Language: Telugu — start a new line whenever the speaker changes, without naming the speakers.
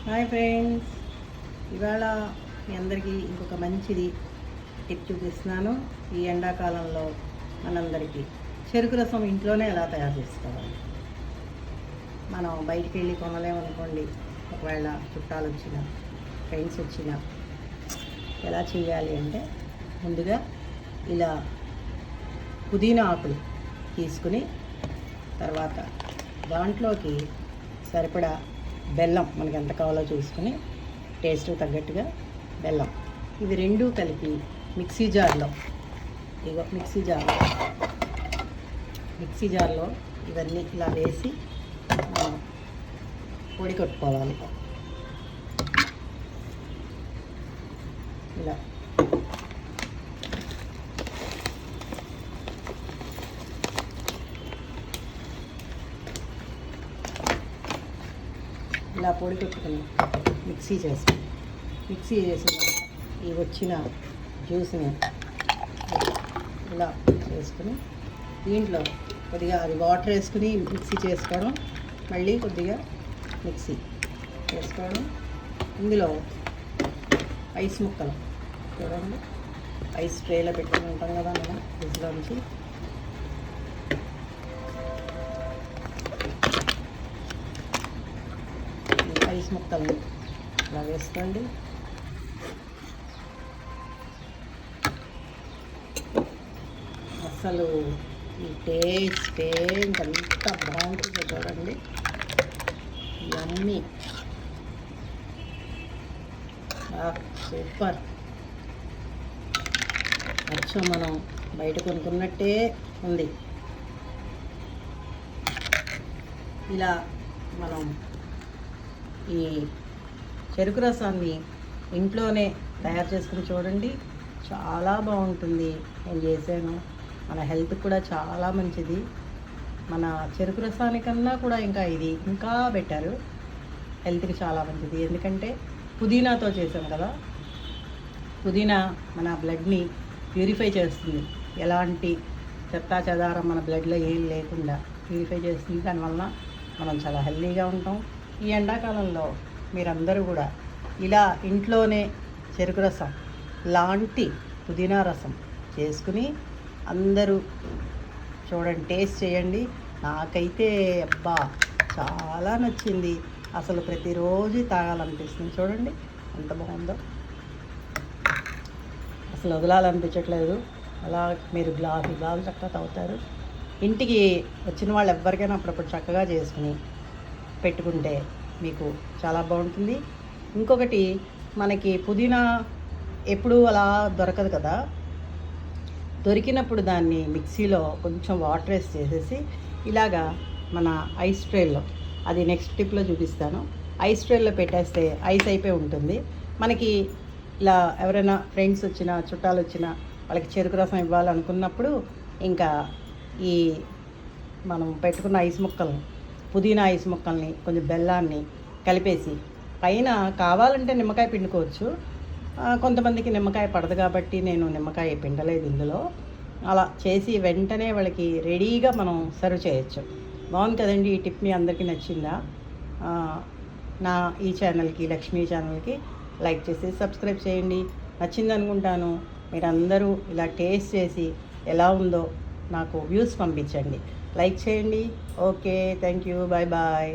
హాయ్ ఫ్రెండ్స్, ఇవాళ మీ అందరికీ ఇంకొక మంచిది టిప్ చూపిస్తున్నాను. ఈ ఎండాకాలంలో మనందరికీ చెరుకు రసం ఇంట్లోనే ఎలా తయారు చేసుకోవాలి. మనం బయటికి వెళ్ళి కొనలేమనుకోండి, ఒకవేళ చుట్టాలు వచ్చినా ఫ్రెండ్స్ వచ్చినా ఎలా చేయాలి అంటే, ముందుగా ఇలా పుదీనా ఆకులు తీసుకుని తర్వాత దాంట్లోకి సరిపడా బెల్లం మనకి ఎంత కావాలో చూసుకుని టేస్ట్ తగ్గట్టుగా బెల్లం, ఇవి రెండూ కలిపి మిక్సీ జార్లో ఇవన్నీ ఇలా వేసి పొడి కొట్టుకోవాలి. ఇలా ఇలా పొడి కొట్టుకుని మిక్సీ చేసిన ఈ వచ్చిన జ్యూస్ని ఇలా వేసుకుని దీంట్లో కొద్దిగా అది వాటర్ వేసుకుని మిక్సీ చేసుకోవడం, మళ్ళీ కొద్దిగా మిక్సీ వేసుకోవడం. ఇందులో ఐస్ ముక్కలు చూడండి, ఐస్ ట్రేలో పెట్టుకుని ఉంటాం కదా మనం ఫ్రిడ్జ్లోంచి, ఐస్ ముక్కల్ని ఇలా వేసుకోండి. అసలు ఈ టేస్ట్ ఎంత బాగుంటుందో చూడండి, యమ్మీ, సూపర్. అచ్చం మనం బయట కొనుక్కున్నట్టే ఉంది. ఇలా మనం ఈ చెరుకు రసాన్ని ఇంట్లోనే తయారు చేసుకుని చూడండి, చాలా బాగుంటుంది. నేను చేశాను, మన హెల్త్కి కూడా చాలా మంచిది. మన చెరుకు రసానికన్నా కూడా ఇది ఇంకా బెటర్, హెల్త్కి చాలా మంచిది. ఎందుకంటే పుదీనాతో చేసాం కదా, పుదీనా మన బ్లడ్ని ప్యూరిఫై చేస్తుంది. ఎలాంటి చెత్తా చెదారం మన బ్లడ్లో ఏం లేకుండా ప్యూరిఫై చేస్తుంది. దానివల్ల మనం చాలా హెల్తీగా ఉంటాం. ఈ ఎండాకాలంలో మీరందరూ కూడా ఇలా ఇంట్లోనే చెరుకు రసం లాంటి పుదీనా రసం చేసుకుని అందరూ చూడండి, టేస్ట్ చేయండి. నాకైతే అబ్బా చాలా నచ్చింది. అసలు ప్రతిరోజు తాగాలనిపిస్తుంది. చూడండి ఎంత బాగుందో, అసలు వదలాలనిపించట్లేదు. అలా మీరు గ్లాసు చక్కగా తాగుతారు. ఇంటికి వచ్చిన వాళ్ళు ఎవరికైనా అప్పుడప్పుడు చక్కగా చేసుకుని పెట్టుకుంటే మీకు చాలా బాగుంటుంది. ఇంకొకటి, మనకి పుదీనా ఎప్పుడు అలా దొరకదు కదా, దొరికినప్పుడు దాన్ని మిక్సీలో కొంచెం వాటర్ వేసి చేసేసి ఇలాగా మన ఐస్ ట్రేలో, అది నెక్స్ట్ టిప్లో చూపిస్తాను, ఐస్ ట్రేలో పెట్టేస్తే ఐస్ అయిపోయి ఉంటుంది. మనకి ఇలా ఎవరైనా ఫ్రెండ్స్ వచ్చినా చుట్టాలు వచ్చినా వాళ్ళకి చెరుకు రసం ఇవ్వాలనుకున్నప్పుడు ఇంకా ఈ మనం పెట్టుకున్న ఐస్ ముక్కల్ని, పుదీనా ఐస్ ముక్కల్ని, కొంచెం బెల్లాన్ని కలిపేసి పైన కావాలంటే నిమ్మకాయ పిండుకోవచ్చు. కొంతమందికి నిమ్మకాయ పడదు కాబట్టి నేను నిమ్మకాయ పిండలేదు ఇందులో. అలా చేసి వెంటనే వాళ్ళకి రెడీగా మనం సర్వ్ చేయొచ్చు. బాగుంది కదండి. ఈ టిప్ మీ అందరికీ నచ్చిందా? నా ఈ ఛానల్కి, లక్ష్మీ ఛానల్కి లైక్ చేసి సబ్స్క్రైబ్ చేయండి. నచ్చింది అనుకుంటాను. మీరందరూ ఇలా టేస్ట్ చేసి ఎలా ఉందో నాకు వ్యూస్ పంపించండి, లైక్ చేయండి. Okay, thank you, bye bye.